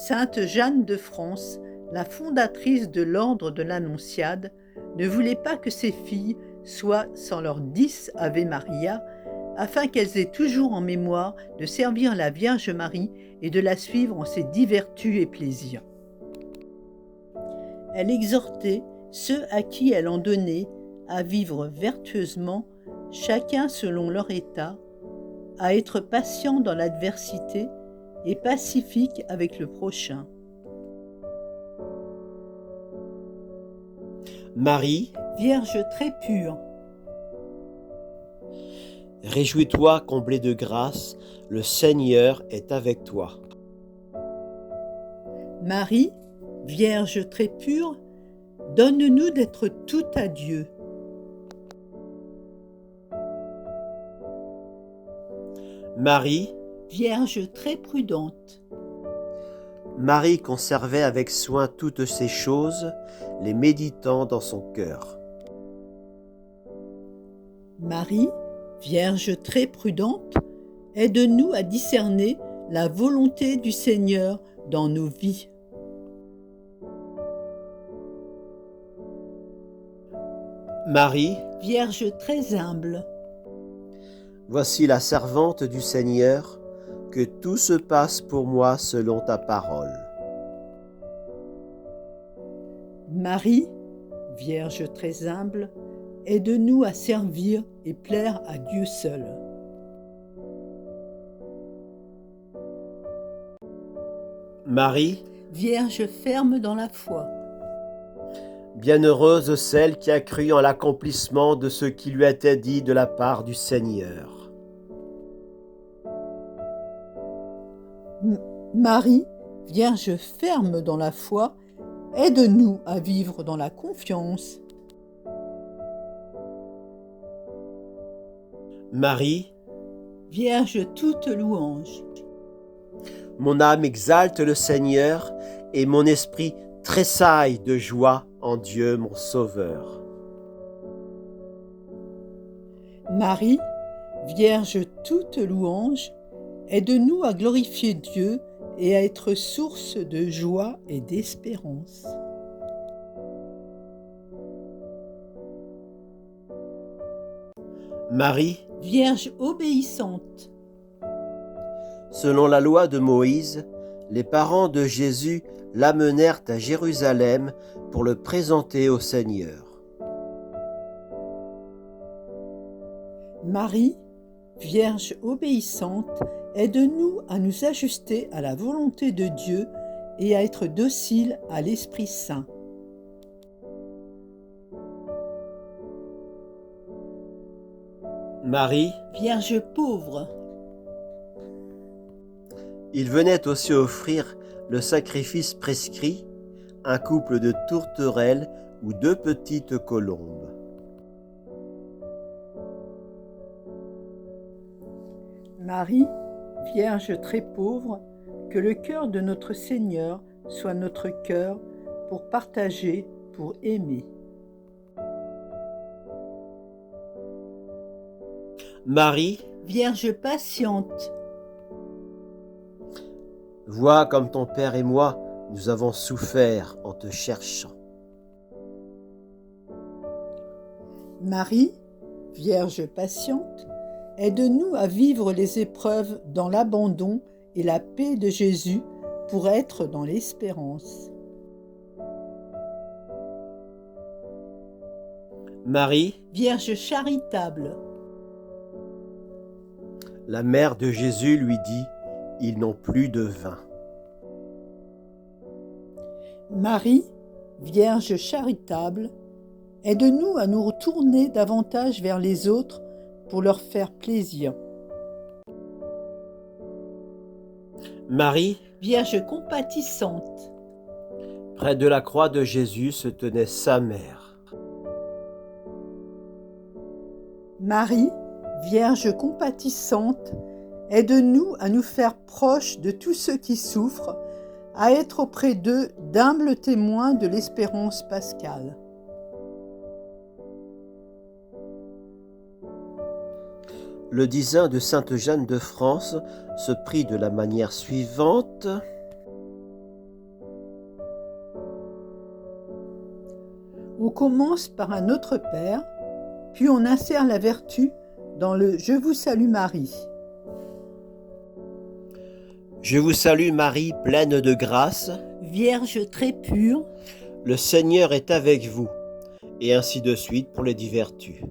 Sainte Jeanne de France, la fondatrice de l'ordre de l'Annonciade, ne voulait pas que ses filles soient sans leurs 10 Ave Maria, afin qu'elles aient toujours en mémoire de servir la Vierge Marie et de la suivre en ses divers vertus et plaisirs. Elle exhortait ceux à qui elle en donnait à vivre vertueusement, chacun selon leur état, à être patient dans l'adversité et pacifique avec le prochain. Marie, Vierge très pure, réjouis-toi comblée de grâce, le Seigneur est avec toi. Marie, Vierge très pure, donne-nous d'être tout à Dieu. Marie, Vierge très prudente, Marie conservait avec soin toutes ces choses, les méditant dans son cœur. Marie, Vierge très prudente, aide-nous à discerner la volonté du Seigneur dans nos vies. Marie, Vierge très humble, voici la servante du Seigneur, que tout se passe pour moi selon ta parole. Marie, Vierge très humble, aide-nous à servir et plaire à Dieu seul. Marie, Vierge ferme dans la foi, bienheureuse celle qui a cru en l'accomplissement de ce qui lui était dit de la part du Seigneur. Marie, Vierge ferme dans la foi, aide-nous à vivre dans la confiance. Marie, Vierge toute louange, mon âme exalte le Seigneur et mon esprit tressaille de joie en Dieu mon Sauveur. Marie, Vierge toute louange, aide-nous à glorifier Dieu et à être source de joie et d'espérance. Marie, Vierge obéissante, selon la loi de Moïse, les parents de Jésus l'amenèrent à Jérusalem pour le présenter au Seigneur. Marie, Vierge obéissante, aide-nous à nous ajuster à la volonté de Dieu et à être dociles à l'Esprit Saint. Marie, Vierge pauvre, il venait aussi offrir le sacrifice prescrit, un couple de tourterelles ou 2 petites colombes. Marie, Vierge très pauvre, que le cœur de notre Seigneur soit notre cœur pour partager, pour aimer. Marie, Vierge patiente, vois comme ton Père et moi, nous avons souffert en te cherchant. Marie, Vierge patiente, aide-nous à vivre les épreuves dans l'abandon et la paix de Jésus pour être dans l'espérance. Marie, Vierge charitable, la mère de Jésus lui dit, ils n'ont plus de vin. Marie, Vierge charitable, aide-nous à nous retourner davantage vers les autres pour leur faire plaisir. Marie, Vierge compatissante, près de la croix de Jésus se tenait sa mère. Marie, Vierge compatissante, aide-nous à nous faire proches de tous ceux qui souffrent, à être auprès d'eux d'humbles témoins de l'espérance pascale. Le dizain de Sainte Jeanne de France se prit de la manière suivante. On commence par un Notre Père, puis on insère la vertu dans le Je vous salue Marie. Je vous salue Marie, pleine de grâce. Vierge très pure, Le Seigneur est avec vous. Et ainsi de suite pour les divertus.